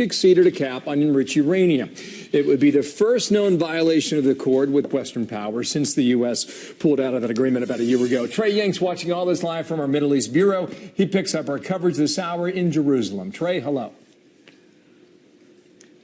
exceeded a cap on enriched uranium. It would be the first known violation of the accord with Western powers since the U.S. pulled out of that agreement about a year ago. Trey Ying's watching all this live from our Middle East Bureau. He picks up our coverage this hour in Jerusalem. Trey, hello.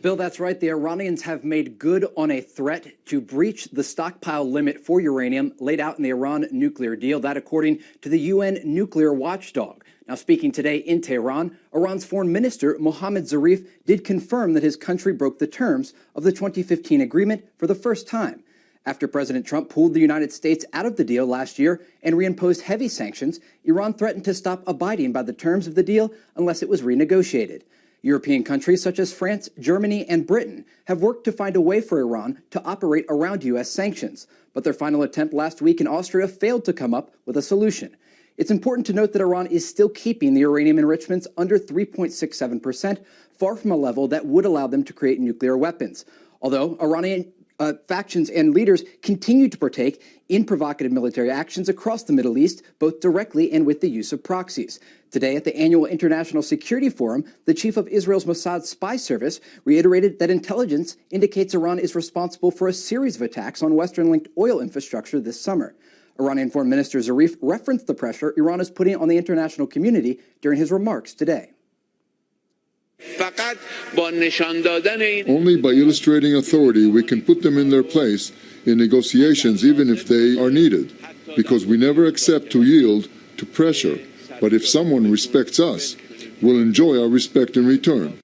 Bill, that's right. The Iranians have made good on a threat to breach the stockpile limit for uranium laid out in the Iran nuclear deal. That according to the UN nuclear watchdog. Now, speaking today in Tehran, Iran's foreign minister, Mohammad Zarif, did confirm that his country broke the terms of the 2015 agreement for the first time. After President Trump pulled the United States out of the deal last year and reimposed heavy sanctions, Iran threatened to stop abiding by the terms of the deal unless it was renegotiated. European countries such as France, Germany, and Britain have worked to find a way for Iran to operate around U.S. sanctions, but their final attempt last week in Austria failed to come up with a solution. It's important to note that Iran is still keeping the uranium enrichments under 3.67%, far from a level that would allow them to create nuclear weapons. Although Iranian factions and leaders continue to partake in provocative military actions across the Middle East, both directly and with the use of proxies. Today, at the annual International Security Forum, the chief of Israel's Mossad spy service reiterated that intelligence indicates Iran is responsible for a series of attacks on Western-linked oil infrastructure this summer. Iranian Foreign Minister Zarif referenced the pressure Iran is putting on the international community during his remarks today. Only by illustrating authority we can put them in their place in negotiations, even if they are needed, because we never accept to yield to pressure. But if someone respects us, we'll enjoy our respect in return.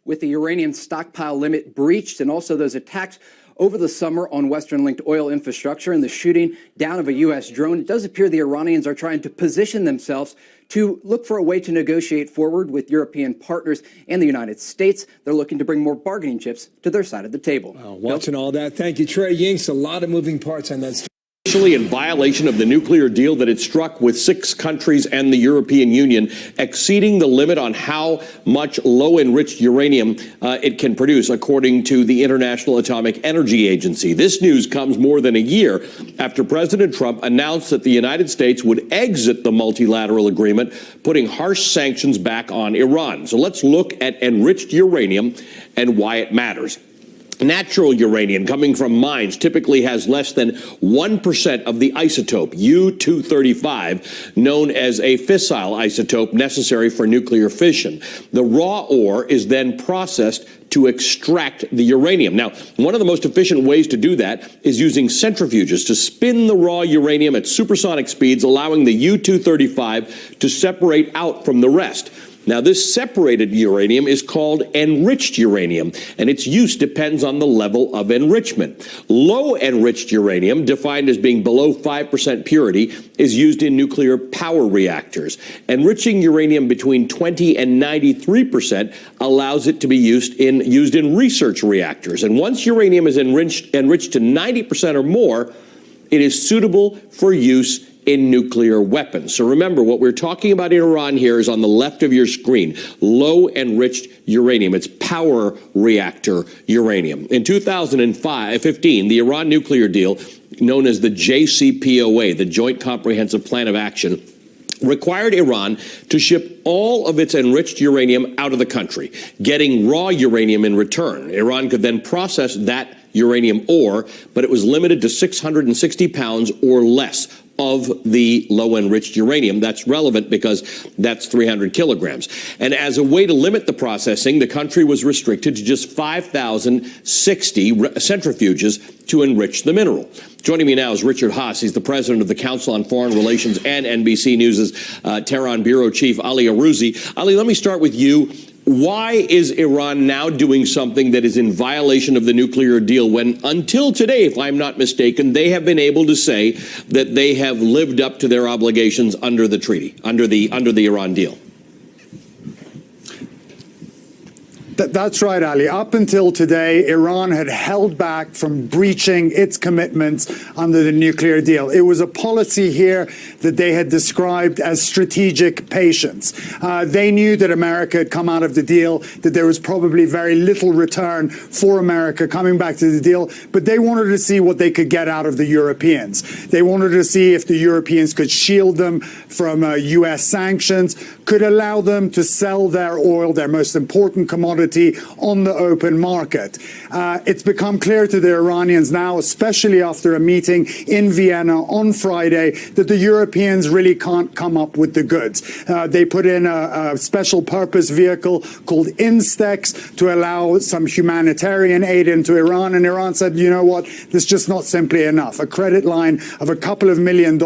With the uranium stockpile limit breached and also those attacks over the summer on Western-linked oil infrastructure and the shooting down of a U.S. drone, it does appear the Iranians are trying to position themselves to look for a way to negotiate forward with European partners and the United States. They're looking to bring more bargaining chips to their side of the table. Wow, watching all that. Thank you, Trey Ying's. A lot of moving parts on that. In violation of the nuclear deal that it struck with 6 countries and the European Union, exceeding the limit on how much low-enriched uranium it can produce, according to the International Atomic Energy Agency. This news comes more than a year after President Trump announced that the United States would exit the multilateral agreement, putting harsh sanctions back on Iran. So let's look at enriched uranium and why it matters. Natural uranium coming from mines typically has less than 1% of the isotope, U-235, known as a fissile isotope necessary for nuclear fission. The raw ore is then processed to extract the uranium. Now, one of the most efficient ways to do that is using centrifuges to spin the raw uranium at supersonic speeds, allowing the U-235 to separate out from the rest. Now, this separated uranium is called enriched uranium, and its use depends on the level of enrichment. Low enriched uranium, defined as being below 5% purity, is used in nuclear power reactors. Enriching uranium between 20 and 93% allows it to be used in research reactors. And once uranium is enriched to 90% or more, it is suitable for use in nuclear weapons. So remember, what we're talking about in Iran here is on the left of your screen, low enriched uranium. It's power reactor uranium. In 2015, the Iran nuclear deal, known as the JCPOA, the Joint Comprehensive Plan of Action, required Iran to ship all of its enriched uranium out of the country, getting raw uranium in return. Iran could then process that uranium ore, but it was limited to 660 pounds or less of the low-enriched uranium. That's relevant because that's 300 kilograms. And as a way to limit the processing, the country was restricted to just 5,060 centrifuges to enrich the mineral. Joining me now is Richard Haas. He's the president of the Council on Foreign Relations and NBC News' Tehran bureau chief, Ali Arouzi. Ali, let me start with you. Why is Iran now doing something that is in violation of the nuclear deal when, until today, if I'm not mistaken, they have been able to say that they have lived up to their obligations under the treaty, under the Iran deal? That's right, Ali. Up until today, Iran had held back from breaching its commitments under the nuclear deal. It was a policy here that they had described as strategic patience. They knew that America had come out of the deal, that there was probably very little return for America coming back to the deal, but they wanted to see what they could get out of the Europeans. They wanted to see if the Europeans could shield them from U.S. sanctions, could allow them to sell their oil, their most important commodity, on the open market. It's become clear to the Iranians now, especially after a meeting in Vienna on Friday, that the Europeans really can't come up with the goods. They put in a special purpose vehicle called Instex to allow some humanitarian aid into Iran, and Iran said, you know what, this is just not simply enough. A credit line of a couple of $1 million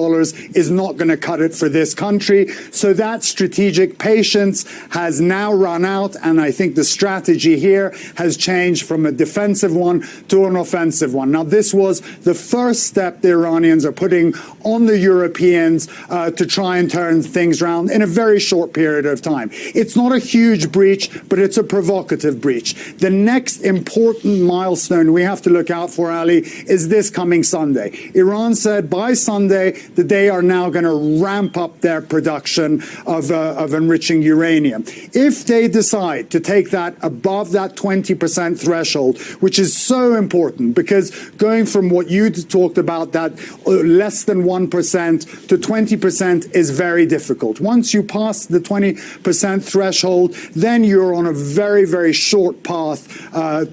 is not going to cut it for this country. So that strategic patience has now run out, and I think the strategy here has changed from a defensive one to an offensive one. Now, this was the first step the Iranians are putting on the Europeans to try and turn things around in a very short period of time. It's not a huge breach, but it's a provocative breach. The next important milestone we have to look out for, Ali, is this coming Sunday. Iran said by Sunday that they are now going to ramp up their production of enriching uranium. If they decide to take that above that 20% threshold, which is so important, because going from what you talked about, that less than 1% to 20% is very difficult. Once you pass the 20% threshold, then you're on a very, very short path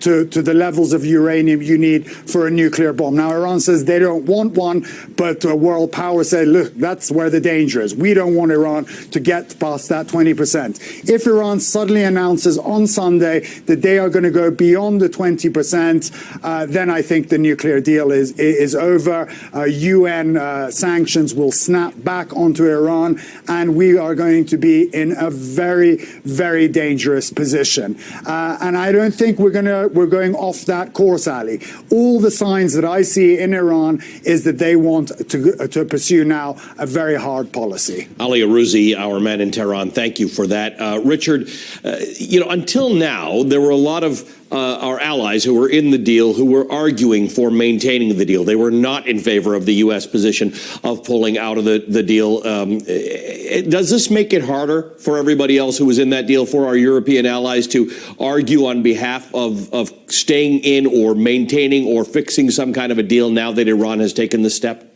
to the levels of uranium you need for a nuclear bomb. Now, Iran says they don't want one, but world powers say, look, that's where the danger is. We don't want Iran to get past that 20%. If Iran suddenly announces on Sunday that they are going to go beyond the 20%, then I think the nuclear deal is over. UN sanctions will snap back onto Iran, and we are going to be in a very, very dangerous position. And I don't think we're going off that course, Ali. All the signs that I see in Iran is that they want to pursue now a very hard policy. Ali Arouzi, our man in Tehran, thank you for that. Richard, until now, there were a lot of our allies who were in the deal who were arguing for maintaining the deal. They were not in favor of the U.S. position of pulling out of the deal. Does this make it harder for everybody else who was in that deal, for our European allies, to argue on behalf of staying in or maintaining or fixing some kind of a deal now that Iran has taken this step?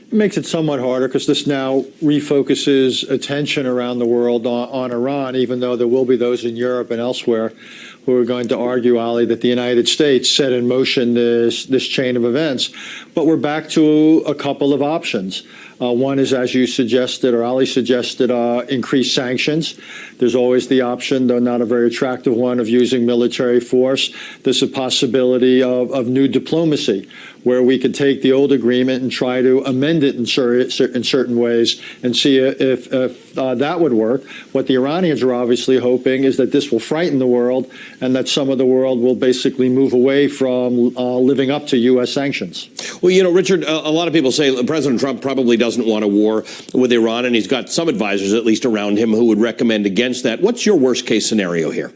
It makes it somewhat harder because this now refocuses attention around the world on Iran, even though there will be those in Europe and elsewhere who are going to argue, Ali, that the United States set in motion this chain of events. But we're back to a couple of options. One is, as you suggested, or Ali suggested, increased sanctions. There's always the option, though not a very attractive one, of using military force. There's a possibility of new diplomacy, where we could take the old agreement and try to amend it in certain ways and see if that would work. What the Iranians are obviously hoping is that this will frighten the world and that some of the world will basically move away from living up to U.S. sanctions. Well, Richard, a lot of people say President Trump probably doesn't want a war with Iran, and he's got some advisors, at least around him, who would recommend against that. What's your worst case scenario here?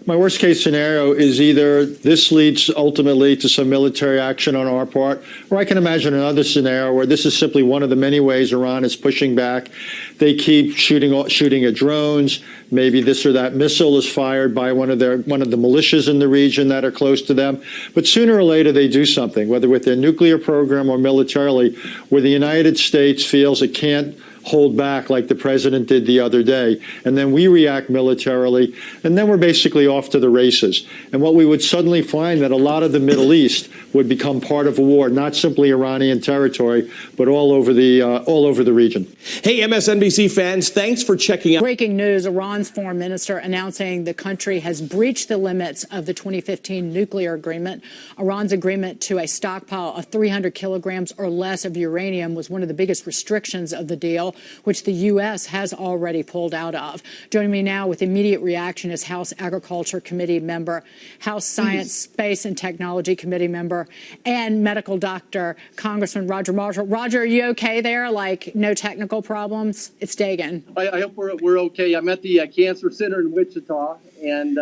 My worst case scenario is either this leads ultimately to some military action on our part, or I can imagine another scenario where this is simply one of the many ways Iran is pushing back. They keep shooting at drones. Maybe this or that missile is fired by one of the militias in the region that are close to them. But sooner or later they do something, whether with their nuclear program or militarily, where the United States feels it can't hold back like the president did the other day. And then we react militarily, and then we're basically off to the races. And what we would suddenly find that a lot of the Middle East would become part of a war, not simply Iranian territory, but all over the region. Hey, MSNBC fans, thanks for checking out. Breaking news, Iran's foreign minister announcing the country has breached the limits of the 2015 nuclear agreement. Iran's agreement to a stockpile of 300 kilograms or less of uranium was one of the biggest restrictions of the deal, which the U.S. has already pulled out of. Joining me now with immediate reaction is House Agriculture Committee member, House Science, Space and Technology Committee member, and medical doctor, Congressman Roger Marshall. Roger, are you okay there? Like, no technical problems? It's Dagan. I hope we're okay. I'm at the Cancer Center in Wichita, and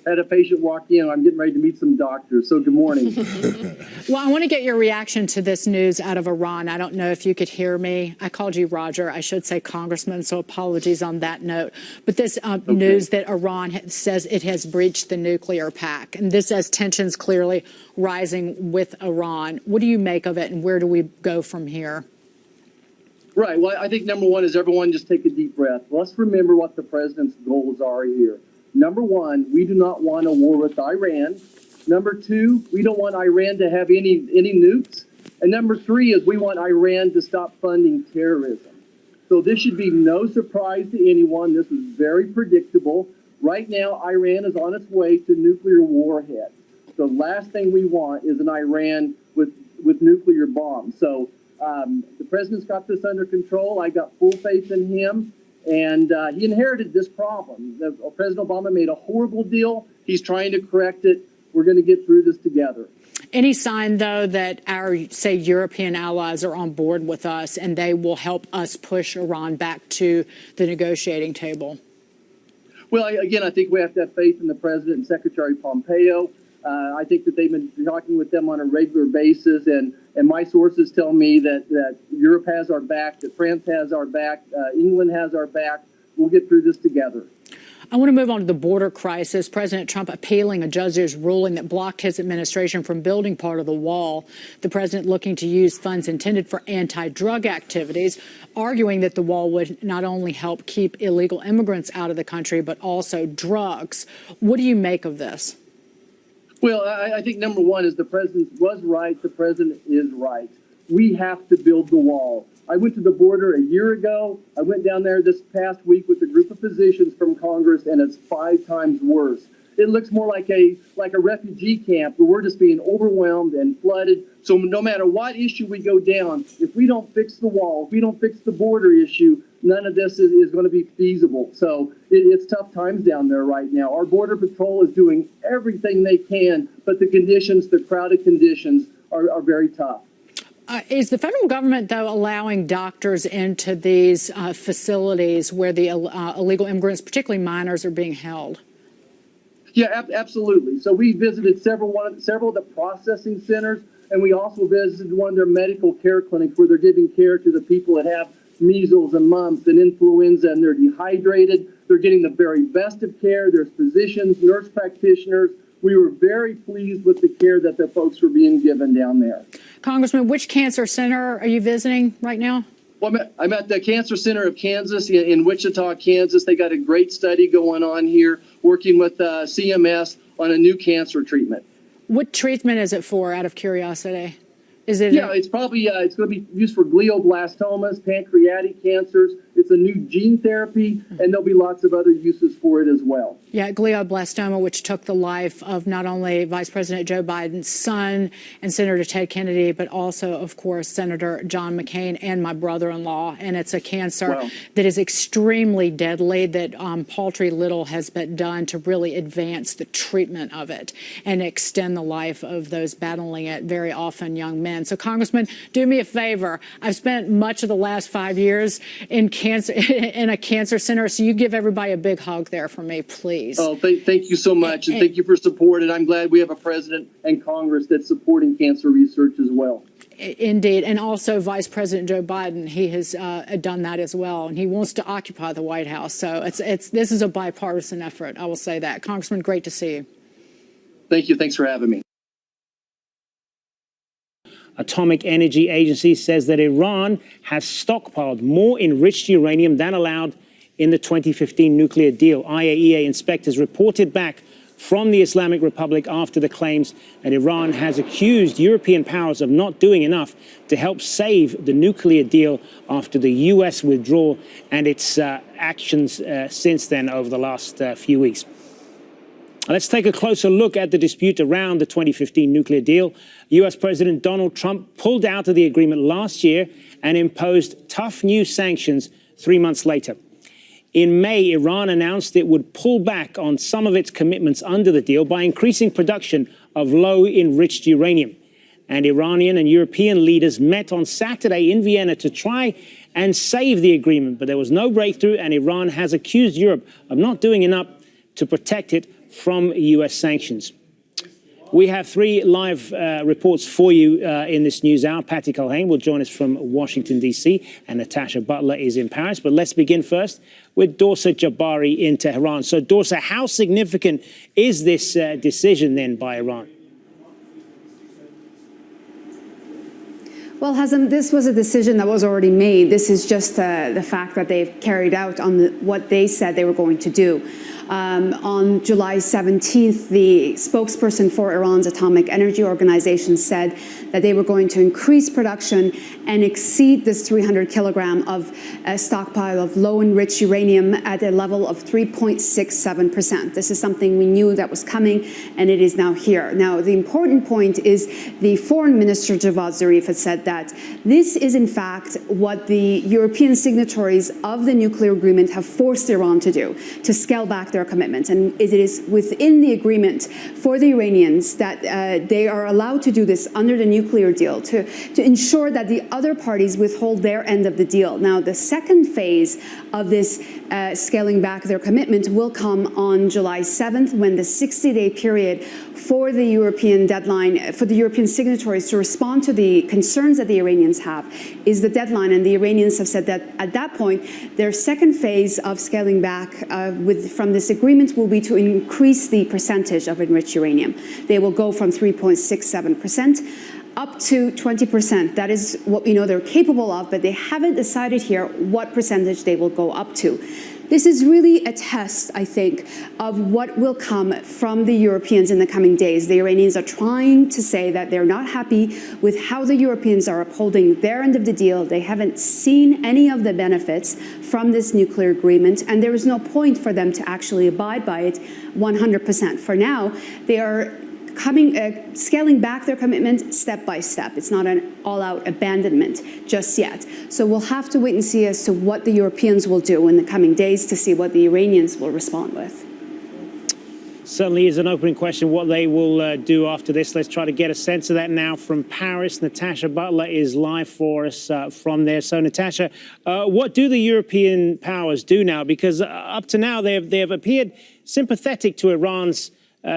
had a patient walk in. I'm getting ready to meet some doctors. So good morning. Well, I want to get your reaction to this news out of Iran. I don't know if you could hear me. I called you Roger. I should say Congressman, so apologies on that note. But this news that Iran says it has breached the nuclear pact, and this as tensions clearly rising with Iran. What do you make of it, and where do we go from here? Right. Well, I think number one is everyone just take a deep breath. Let's remember what the president's goals are here. Number one, we do not want a war with Iran. Number two, we don't want Iran to have any nukes. And number three is we want Iran to stop funding terrorism. So this should be no surprise to anyone. This is very predictable. Right now, Iran is on its way to nuclear warheads. The last thing we want is an Iran with nuclear bombs. So the president's got this under control. I got full faith in him. And he inherited this problem. President Obama made a horrible deal. He's trying to correct it. We're going to get through this together. Any sign, though, that our, say, European allies are on board with us and they will help us push Iran back to the negotiating table? Well, again, I think we have to have faith in the president and Secretary Pompeo. I think that they've been talking with them on a regular basis, and my sources tell me that Europe has our back, that France has our back, England has our back. We'll get through this together. I want to move on to the border crisis. President Trump appealing a judge's ruling that blocked his administration from building part of the wall. The president looking to use funds intended for anti-drug activities, arguing that the wall would not only help keep illegal immigrants out of the country, but also drugs. What do you make of this? Well, I think number one is the president was right. The president is right. We have to build the wall. I went to the border a year ago. I went down there this past week with a group of physicians from Congress, and it's 5 times worse. It looks more like a refugee camp where we're just being overwhelmed and flooded. So no matter what issue we go down, if we don't fix the wall, if we don't fix the border issue, none of this is going to be feasible. So it's tough times down there right now. Our Border Patrol is doing everything they can, but the conditions, the crowded conditions, are very tough. Is the federal government, though, allowing doctors into these facilities where the illegal immigrants, particularly minors, are being held? Yeah, absolutely. So we visited several of the processing centers, and we also visited one of their medical care clinics where they're giving care to the people that have measles and mumps and influenza, and they're dehydrated. They're getting the very best of care. There's physicians, nurse practitioners. We were very pleased with the care that the folks were being given down there. Congressman, which cancer center are you visiting right now? Well, I'm at the Cancer Center of Kansas in Wichita, Kansas. They got a great study going on here, working with CMS on a new cancer treatment. What treatment is it for, out of curiosity? Is it? Yeah, it's probably it's going to be used for glioblastomas, pancreatic cancers. It's a new gene therapy, and there'll be lots of other uses for it as well. Yeah, glioblastoma, which took the life of not only Vice President Joe Biden's son and Senator Ted Kennedy, but also, of course, Senator John McCain and my brother-in-law. And it's a cancer that is extremely deadly, that paltry little has been done to really advance the treatment of it and extend the life of those battling it, very often young men. So, Congressman, do me a favor. I've spent much of the last 5 years in a cancer center, so you give everybody a big hug there for me, please. Oh, thank you so much, and thank you for support. And I'm glad we have a president and Congress that's supporting cancer research as well. Indeed, and also Vice President Joe Biden, he has done that as well, and he wants to occupy the White House. So this is a bipartisan effort, I will say that. Congressman, great to see you. Thank you. Thanks for having me. Atomic Energy Agency says that Iran has stockpiled more enriched uranium than allowed in the 2015 nuclear deal. IAEA inspectors reported back from the Islamic Republic after the claims that Iran has accused European powers of not doing enough to help save the nuclear deal after the U.S. withdrawal and its actions since then over the last few weeks. Let's take a closer look at the dispute around the 2015 nuclear deal. U.S. President Donald Trump pulled out of the agreement last year and imposed tough new sanctions 3 months later. In May, Iran announced it would pull back on some of its commitments under the deal by increasing production of low-enriched uranium. And Iranian and European leaders met on Saturday in Vienna to try and save the agreement, but there was no breakthrough, and Iran has accused Europe of not doing enough to protect it from U.S. sanctions. We have 3 live reports for you in this news hour. Patty Culhane will join us from Washington, D.C., and Natasha Butler is in Paris. But let's begin first with Dorsa Jabari in Tehran. So, Dorsa, how significant is this decision then by Iran? Well, Hazem, this was a decision that was already made. This is just the fact that they've carried out on what they said they were going to do. On July 17th, the spokesperson for Iran's Atomic Energy Organization said that they were going to increase production and exceed this 300 kilogram of a stockpile of low-enriched uranium at a level of 3.67%. This is something we knew that was coming, and it is now here. Now, the important point is the foreign minister, Javad Zarif, has said that this is, in fact, what the European signatories of the nuclear agreement have forced Iran to do, to scale back their commitments. And it is within the agreement for the Iranians that they are allowed to do this under the nuclear deal to ensure that the other parties withhold their end of the deal. Now, the second phase of this scaling back their commitment will come on July 7th, when the 60-day period for the European deadline, for the European signatories to respond to the concerns that the Iranians have, is the deadline. And the Iranians have said that at that point, their second phase of scaling back from this agreement will be to increase the percentage of enriched uranium. They will go from 3.67% up to 20%. That is what we know they're capable of, but they haven't decided here what percentage they will go up to. This is really a test, I think, of what will come from the Europeans in the coming days. The Iranians are trying to say that they're not happy with how the Europeans are upholding their end of the deal. They haven't seen any of the benefits from this nuclear agreement, and there is no point for them to actually abide by it 100%. For now, they are scaling back their commitment step by step. It's not an all-out abandonment just yet. So we'll have to wait and see as to what the Europeans will do in the coming days to see what the Iranians will respond with. Certainly is an opening question what they will do after this. Let's try to get a sense of that now from Paris. Natasha Butler is live for us from there. So, Natasha, what do the European powers do now? Because up to now, they have appeared sympathetic to Iran's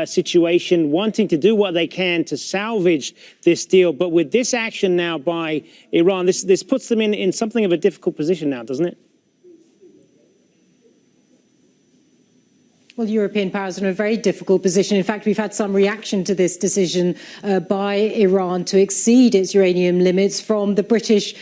situation, wanting to do what they can to salvage this deal. But with this action now by Iran, this puts them in something of a difficult position now, doesn't it? Well, European powers are in a very difficult position. In fact, we've had some reaction to this decision by Iran to exceed its uranium limits from the British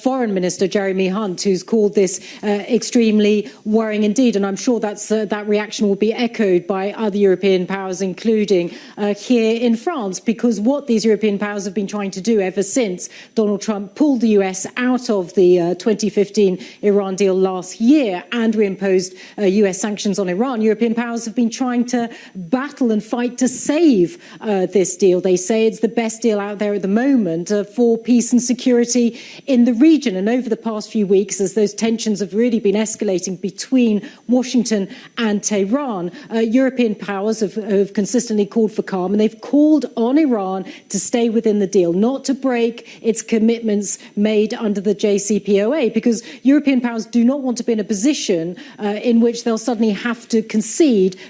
Foreign Minister, Jeremy Hunt, who's called this extremely worrying indeed. And I'm sure that reaction will be echoed by other European powers, including here in France, because what these European powers have been trying to do ever since Donald Trump pulled the US out of the 2015 Iran deal last year and reimposed US sanctions on Iran, European powers have been trying to battle and fight to save this deal. They say it's the best deal out there at the moment for peace and security in the region. And over the past few weeks, as those tensions have really been escalating between Washington and Tehran, European powers have consistently called for calm, and they've called on Iran to stay within the deal, not to break its commitments made under the JCPOA, because European powers do not want to be in a position in which they'll suddenly have to concede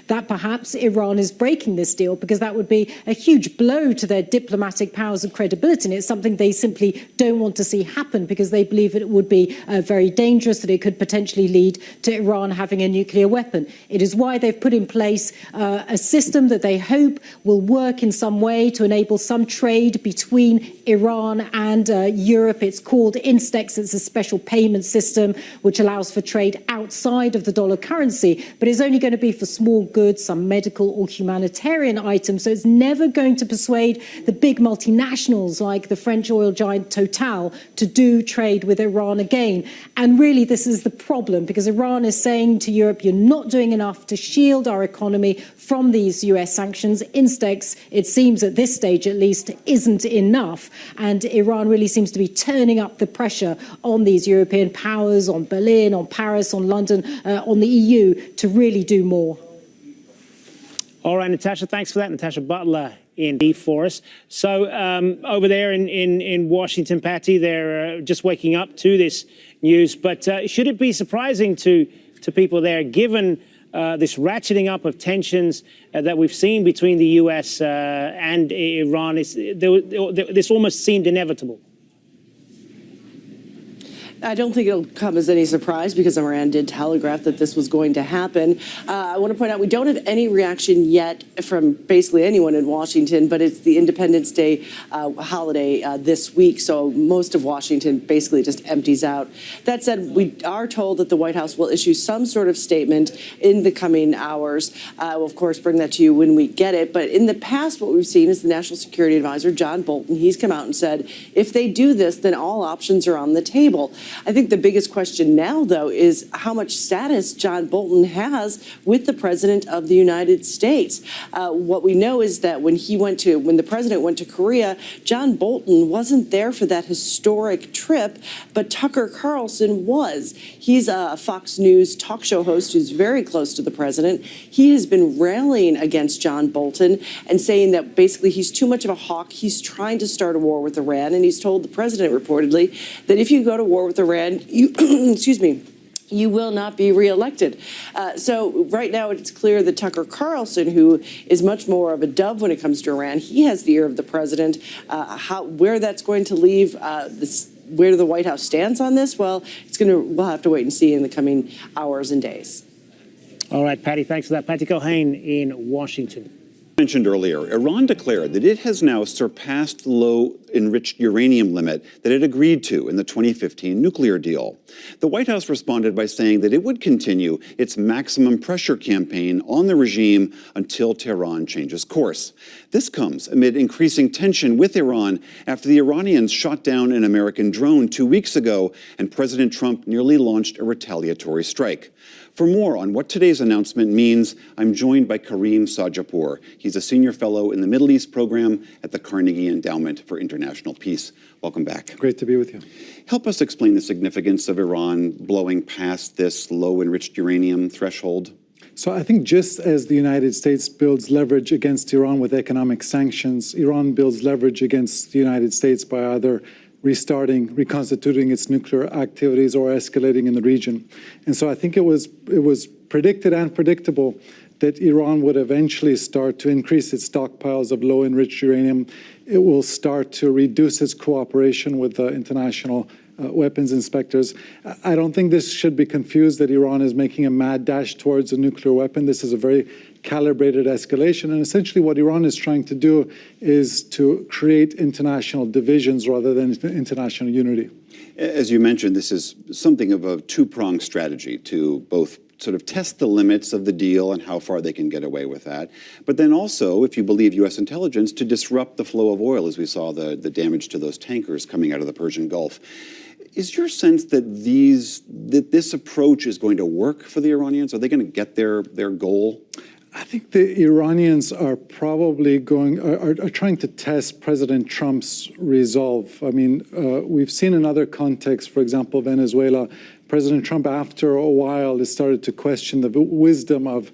that perhaps Iran is breaking this deal, because that would be a huge blow to their diplomatic powers and credibility. And it's something they simply don't want to see happen, because they believe it would be very dangerous, that it could potentially lead to Iran having a nuclear weapon. It is why they've put in place a system that they hope will work in some way to enable some trade between Iran and Europe. It's called Instex. It's a special payment system which allows for trade outside of the dollar currency, but it's only going to be for small goods, some medical or humanitarian items. So it's never going to persuade the big multinationals like the French oil giant Total to do trade with Iran again. And really, this is the problem, because Iran is saying to Europe, you're not doing enough to shield our economy from these US sanctions. Instex, it seems at this stage at least, isn't enough. And Iran really seems to be turning up the pressure on these European powers, on Berlin, on Paris, on London, on the EU, to really do more. All right, Natasha, thanks for that. Natasha Butler in for us. So over there in Washington, Patty, they're just waking up to this news. But should it be surprising to people there, given this ratcheting up of tensions that we've seen between the US and Iran? This almost seemed inevitable. I don't think it'll come as any surprise because Iran did telegraph that this was going to happen. I want to point out we don't have any reaction yet from basically anyone in Washington, but it's the Independence Day holiday this week, so most of Washington basically just empties out. That said, we are told that the White House will issue some sort of statement in the coming hours. We'll, of course, bring that to you when we get it. But in the past, what we've seen is the National Security Advisor, John Bolton, he's come out and said, if they do this, then all options are on the table. I think the biggest question now, though, is how much status John Bolton has with the President of the United States. What we know is that when the President went to Korea, John Bolton wasn't there for that historic trip, but Tucker Carlson was. He's a Fox News talk show host who's very close to the President. He has been rallying against John Bolton and saying that basically he's too much of a hawk. He's trying to start a war with Iran, and he's told the President reportedly that if you go to war with Iran, you, excuse me, you will not be reelected. So right now it's clear that Tucker Carlson, who is much more of a dove when it comes to Iran, he has the ear of the president. Where that's going to leave where the White House stands on this, well, we'll have to wait and see in the coming hours and days. All right, Patty, thanks for that. Patty Cohen in Washington. Mentioned earlier, Iran declared that it has now surpassed the low enriched uranium limit that it agreed to in the 2015 nuclear deal. The White House responded by saying that it would continue its maximum pressure campaign on the regime until Tehran changes course. This comes amid increasing tension with Iran after the Iranians shot down an American drone 2 weeks ago and President Trump nearly launched a retaliatory strike. For more on what today's announcement means, I'm joined by Kareem Sajapur. He's a senior fellow in the Middle East program at the Carnegie Endowment for International Peace. Welcome back. Great to be with you. Help us explain the significance of Iran blowing past this low enriched uranium threshold. So I think just as the United States builds leverage against Iran with economic sanctions, Iran builds leverage against the United States by either reconstituting its nuclear activities or escalating in the region. And so I think it was predicted and predictable that Iran would eventually start to increase its stockpiles of low enriched uranium. It will start to reduce its cooperation with the international weapons inspectors. I don't think this should be confused that Iran is making a mad dash towards a nuclear weapon. This is a very calibrated escalation. And essentially what Iran is trying to do is to create international divisions rather than international unity. As you mentioned, this is something of a two-pronged strategy to both sort of test the limits of the deal and how far they can get away with that. But then also, if you believe U.S. intelligence, to disrupt the flow of oil, as we saw the damage to those tankers coming out of the Persian Gulf. Is your sense that this approach is going to work for the Iranians? Are they going to get their goal? I think the Iranians are probably are trying to test President Trump's resolve. I mean, we've seen in other contexts, for example, Venezuela, President Trump, after a while, has started to question the wisdom of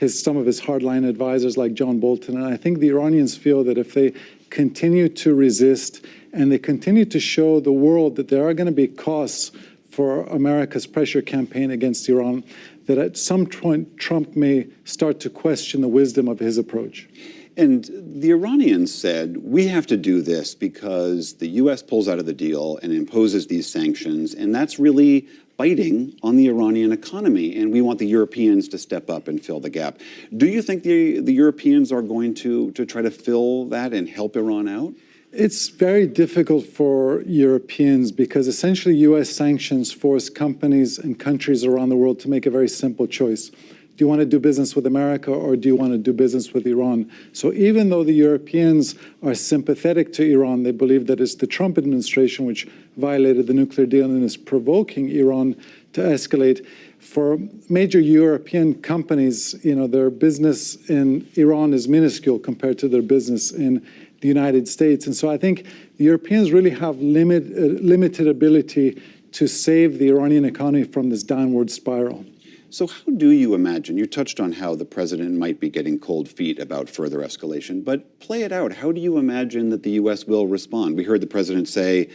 some of his hardline advisors like John Bolton. And I think the Iranians feel that if they continue to resist and they continue to show the world that there are going to be costs for America's pressure campaign against Iran, that at some point Trump may start to question the wisdom of his approach. And the Iranians said, we have to do this because the U.S. pulls out of the deal and imposes these sanctions, and that's really biting on the Iranian economy, and we want the Europeans to step up and fill the gap. Do you think the Europeans are going to try to fill that and help Iran out? It's very difficult for Europeans because essentially U.S. sanctions force companies and countries around the world to make a very simple choice. Do you want to do business with America or do you want to do business with Iran? So even though the Europeans are sympathetic to Iran, they believe that it's the Trump administration which violated the nuclear deal and is provoking Iran to escalate. For major European companies, their business in Iran is minuscule compared to their business in the United States. And so I think the Europeans really have limited ability to save the Iranian economy from this downward spiral. So how do you imagine, you touched on how the president might be getting cold feet about further escalation, but play it out. How do you imagine that the U.S. will respond? We heard the president say,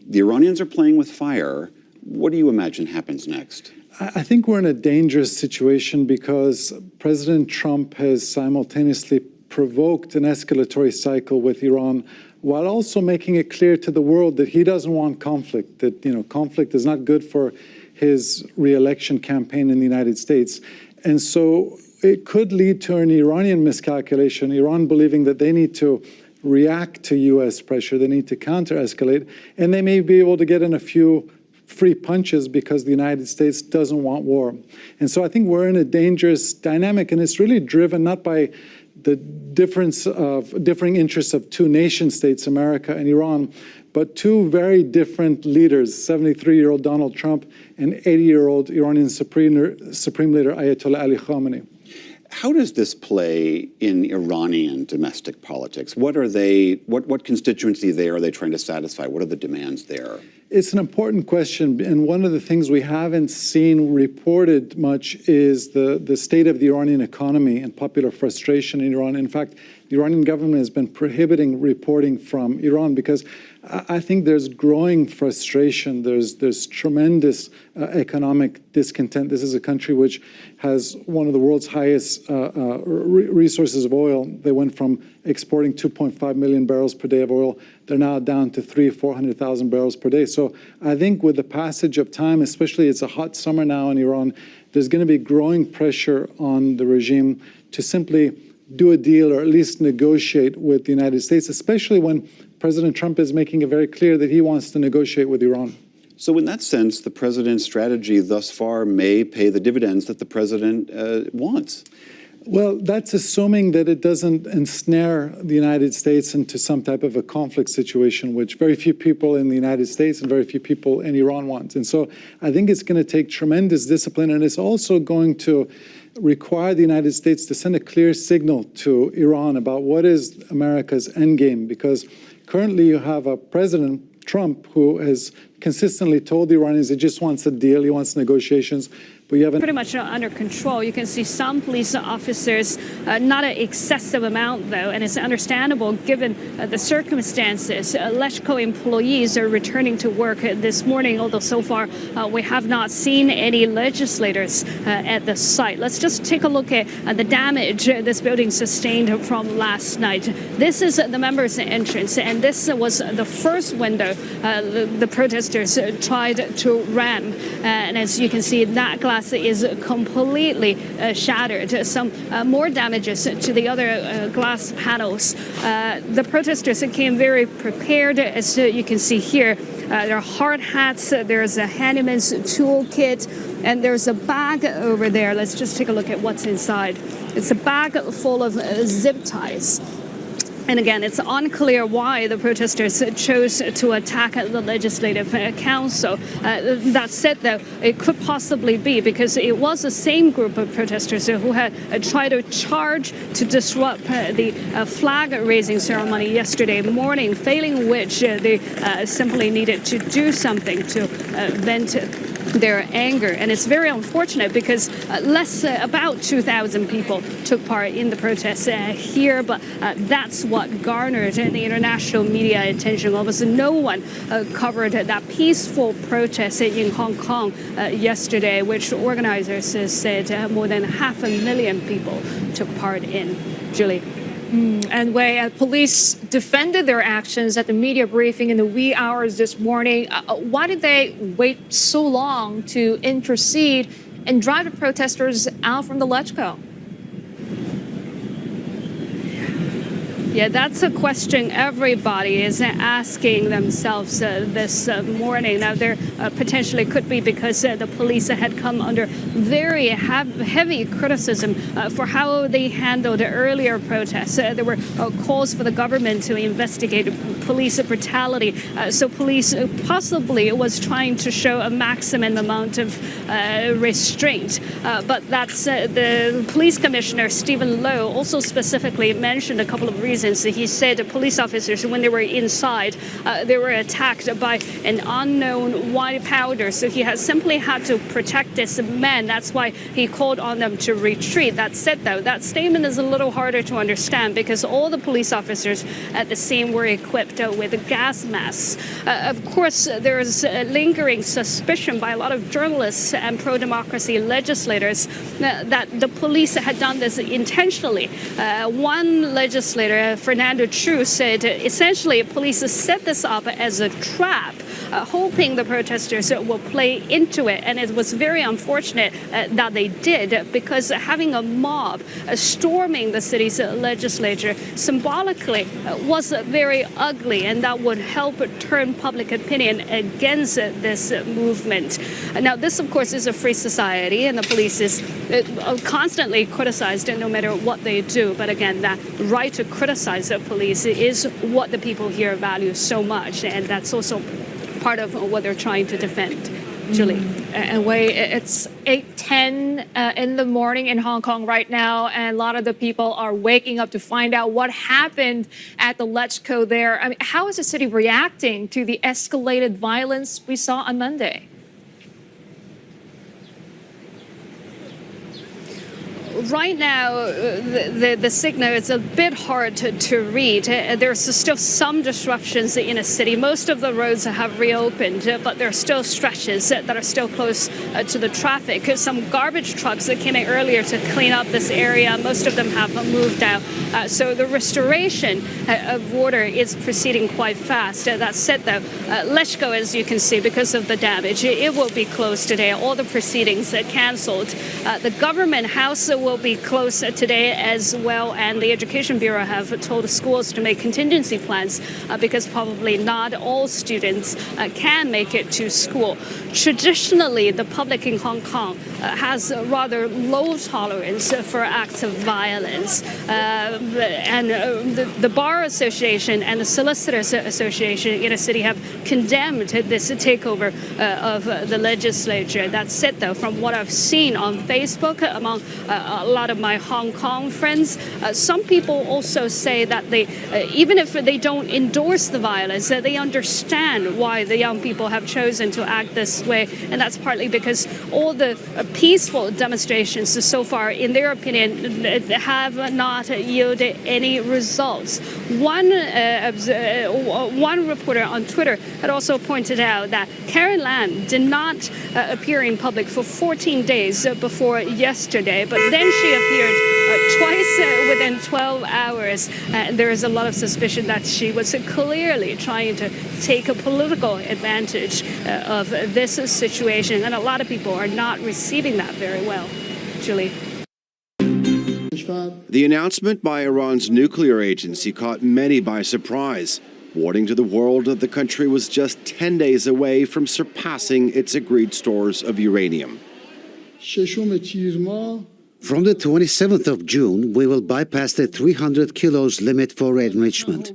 the Iranians are playing with fire. What do you imagine happens next? I think we're in a dangerous situation because President Trump has simultaneously provoked an escalatory cycle with Iran while also making it clear to the world that he doesn't want conflict, that conflict is not good for his re-election campaign in the United States. And so it could lead to an Iranian miscalculation, Iran believing that they need to react to U.S. pressure, they need to counter-escalate, and they may be able to get in a few free punches because the United States doesn't want war. And so I think we're in a dangerous dynamic, and it's really driven not by the differing interests of two nation states, America and Iran, but two very different leaders, 73-year-old Donald Trump and 80-year-old Iranian Supreme Leader Ayatollah Ali Khamenei. How does this play in Iranian domestic politics? What constituency there are they trying to satisfy? What are the demands there? It's an important question, and one of the things we haven't seen reported much is the state of the Iranian economy and popular frustration in Iran. In fact, the Iranian government has been prohibiting reporting from Iran because I think there's growing frustration. There's tremendous economic discontent. This is a country which has one of the world's highest resources of oil. They went from exporting 2.5 million barrels per day of oil. They're now down to 400,000 barrels per day. So I think with the passage of time, especially it's a hot summer now in Iran, there's going to be growing pressure on the regime to simply do a deal or at least negotiate with the United States, especially when President Trump is making it very clear that he wants to negotiate with Iran. So in that sense, the president's strategy thus far may pay the dividends that the president wants. Well, that's assuming that it doesn't ensnare the United States into some type of a conflict situation, which very few people in the United States and very few people in Iran want. And so I think it's going to take tremendous discipline, and it's also going to require the United States to send a clear signal to Iran about what is America's endgame, because currently you have a President Trump who has consistently told the Iranians he just wants a deal, he wants negotiations. But you have pretty much under control. You can see some police officers, not an excessive amount though, and it's understandable given the circumstances. Leshko employees are returning to work this morning, although so far we have not seen any legislators at the site. Let's just take a look at the damage this building sustained from last night. This is the members' entrance, and this was the first window the protesters tried to ram. And as you can see, that glass is completely shattered. Some more damages to the other glass panels. The protesters came very prepared, as you can see here. There are hard hats, there's a handyman's toolkit, and there's a bag over there. Let's just take a look at what's inside. It's a bag full of zip ties. And again, it's unclear why the protesters chose to attack the Legislative Council. That said, though, it could possibly be because it was the same group of protesters who had tried to charge to disrupt the flag-raising ceremony yesterday morning, failing which they simply needed to do something to vent their anger. And it's very unfortunate because about 2,000 people took part in the protests here, but that's what garnered the international media attention. Almost no one covered that peaceful protest in Hong Kong yesterday, which organizers said more than 500,000 people took part in. Julie. And Wei, police defended their actions at the media briefing in the wee hours this morning. Why did they wait so long to intercede and drive the protesters out from the Lechko? Yeah, that's a question everybody is asking themselves this morning. Now, there potentially could be because the police had come under very heavy criticism for how they handled earlier protests. There were calls for the government to investigate police brutality. So police possibly was trying to show a maximum amount of restraint. But that's the police commissioner, Stephen Lowe, also specifically mentioned a couple of reasons. He said the police officers, when they were inside, they were attacked by an unknown white powder. So he has simply had to protect this man. That's why he called on them to retreat. That said, though, that statement is a little harder to understand because all the police officers at the scene were equipped with gas masks. Of course, there is a lingering suspicion by a lot of journalists and pro-democracy legislators that the police had done this intentionally. One legislator Fernando Chu, said essentially police set this up as a trap, hoping the protesters will play into it. And it was very unfortunate that they did, because having a mob storming the city's legislature symbolically was very ugly, and that would help turn public opinion against this movement. Now, this, of course, is a free society, and the police is constantly criticized no matter what they do. But again, that right to criticize the police is what the people here value so much, and that's also part of what they're trying to defend. Julie. And Wei, it's 8:10 in the morning in Hong Kong right now, and a lot of the people are waking up to find out what happened at the LegCo there. I mean, how is the city reacting to the escalated violence we saw on Monday? Right now, the signal is a bit hard to read. There's still some disruptions in the city. Most of the roads have reopened, but there are still stretches that are still close to the traffic. Some garbage trucks that came in earlier to clean up this area, most of them have moved out. So the restoration of order is proceeding quite fast. That said, though, LegCo, as you can see, because of the damage, it will be closed today. All the proceedings are cancelled. The government house will be closed today as well, and the Education Bureau have told the schools to make contingency plans because probably not all students can make it to school. Traditionally, the public in Hong Kong has a rather low tolerance for acts of violence, and the Bar Association and the Solicitors Association in the city have condemned this takeover of the legislature. That said, though, from what I've seen on Facebook among a lot of my Hong Kong friends, some people also say that they, even if they don't endorse the violence, they understand why the young people have chosen to act this way, and that's partly because all the peaceful demonstrations so far, in their opinion, have not yielded any results. One reporter on Twitter had also pointed out that Karen Lam did not appear in public for 14 days before yesterday, but then she appeared twice within 12 hours. There is a lot of suspicion that she was clearly trying to take a political advantage of this situation, and a lot of people are not receiving that very well. Julie. The announcement by Iran's nuclear agency caught many by surprise, warning to the world that the country was just 10 days away from surpassing its agreed stores of uranium. From the 27th of June, we will bypass the 300 kilos limit for enrichment.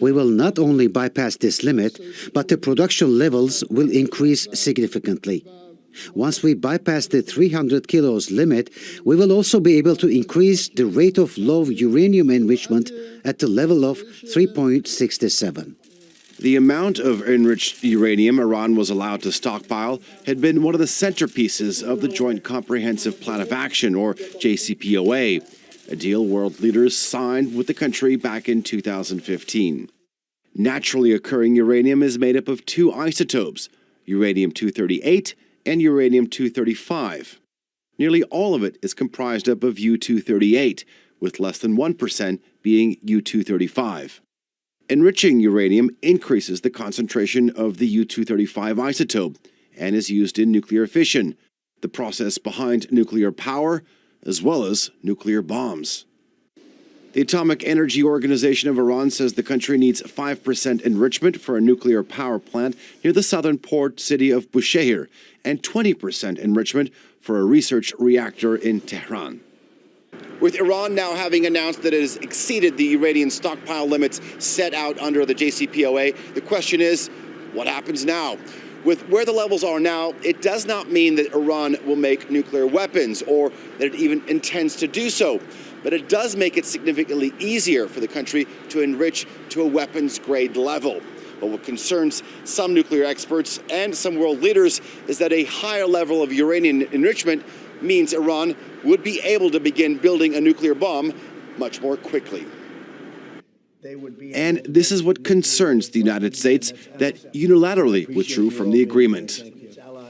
We will not only bypass this limit, but the production levels will increase significantly. Once we bypass the 300 kilos limit, we will also be able to increase the rate of low uranium enrichment at the level of 3.67. The amount of enriched uranium Iran was allowed to stockpile had been one of the centerpieces of the Joint Comprehensive Plan of Action, or JCPOA, a deal world leaders signed with the country back in 2015. Naturally occurring uranium is made up of two isotopes, uranium-238 and uranium-235. Nearly all of it is comprised up of U-238, with less than 1% being U-235. Enriching uranium increases the concentration of the U-235 isotope and is used in nuclear fission, the process behind nuclear power, as well as nuclear bombs. The Atomic Energy Organization of Iran says the country needs 5% enrichment for a nuclear power plant near the southern port city of Bushehr and 20% enrichment for a research reactor in Tehran. With Iran now having announced that it has exceeded the uranium stockpile limits set out under the JCPOA, the question is, what happens now? With where the levels are now, it does not mean that Iran will make nuclear weapons or that it even intends to do so. But it does make it significantly easier for the country to enrich to a weapons-grade level. But what concerns some nuclear experts and some world leaders is that a higher level of uranium enrichment means Iran would be able to begin building a nuclear bomb much more quickly. And this is what concerns the United States, that unilaterally withdrew from the agreement.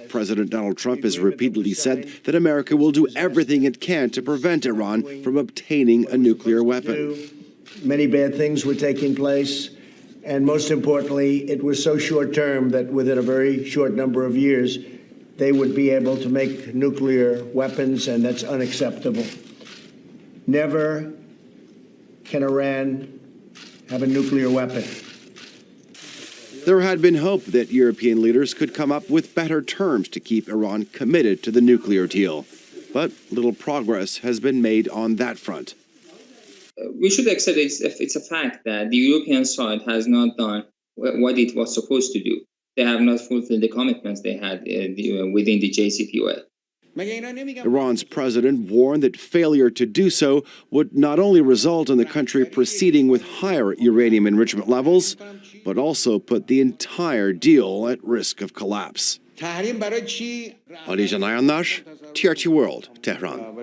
President Donald Trump has repeatedly said that America will do everything it can to prevent Iran from obtaining a nuclear weapon. many bad things were taking place. And most importantly, it was so short term that within a very short number of years, they would be able to make nuclear weapons, and that's unacceptable. Never can Iran have a nuclear weapon. There had been hope that European leaders could come up with better terms to keep Iran committed to the nuclear deal. But little progress has been made on that front. We should accept it's a fact that the European side has not done what it was supposed to do. They have not fulfilled the commitments they had within the JCPOA. Iran's president warned that failure to do so would not only result in the country proceeding with higher uranium enrichment levels, but also put the entire deal at risk of collapse. Ali Janayanlar, TRT World, Tehran.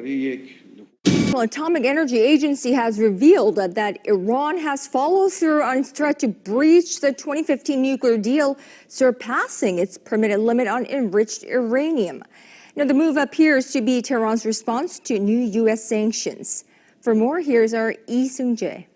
The Atomic Energy Agency has revealed that Iran has followed through on its threat to breach the 2015 nuclear deal, surpassing its permitted limit on enriched uranium. Now, the move appears to be Tehran's response to new U.S. sanctions. For more, here's our Lee Seung-jae.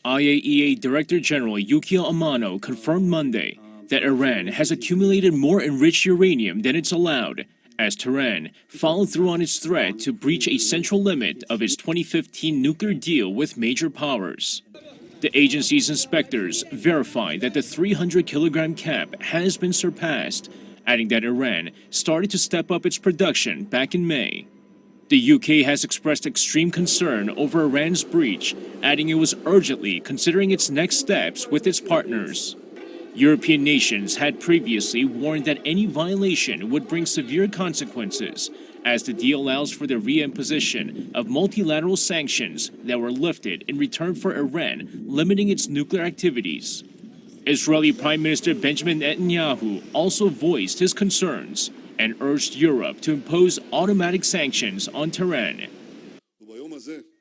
IAEA Director General Yukio Amano confirmed Monday that Iran has accumulated more enriched uranium than it's allowed, as Tehran followed through on its threat to breach a central limit of its 2015 nuclear deal with major powers. The agency's inspectors verified that the 300-kilogram cap has been surpassed, adding that Iran started to step up its production back in May. The UK has expressed extreme concern over Iran's breach, adding it was urgently considering its next steps with its partners. European nations had previously warned that any violation would bring severe consequences, as the deal allows for the reimposition of multilateral sanctions that were lifted in return for Iran limiting its nuclear activities. Israeli Prime Minister Benjamin Netanyahu also voiced his concerns and urged Europe to impose automatic sanctions on Tehran.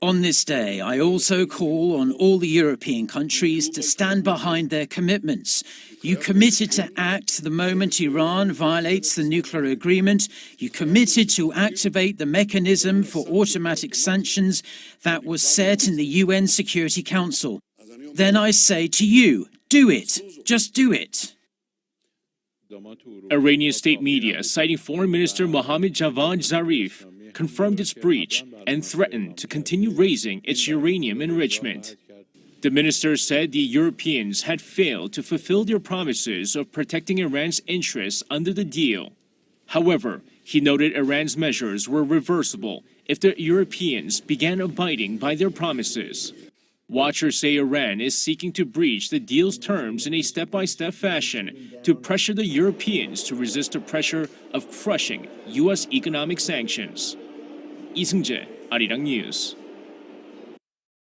On this day, I also call on all the European countries to stand behind their commitments. You committed to act the moment Iran violates the nuclear agreement. You committed to activate the mechanism for automatic sanctions that was set in the UN Security Council. Then I say to you, do it. Just do it. Iranian state media, citing Foreign Minister Mohammad Javad Zarif, confirmed its breach and threatened to continue raising its uranium enrichment. The minister said the Europeans had failed to fulfill their promises of protecting Iran's interests under the deal. However, he noted Iran's measures were reversible if the Europeans began abiding by their promises. Watchers say Iran is seeking to breach the deal's terms in a step-by-step fashion to pressure the Europeans to resist the pressure of crushing U.S. economic sanctions. Lee Seung-jae, Arirang News.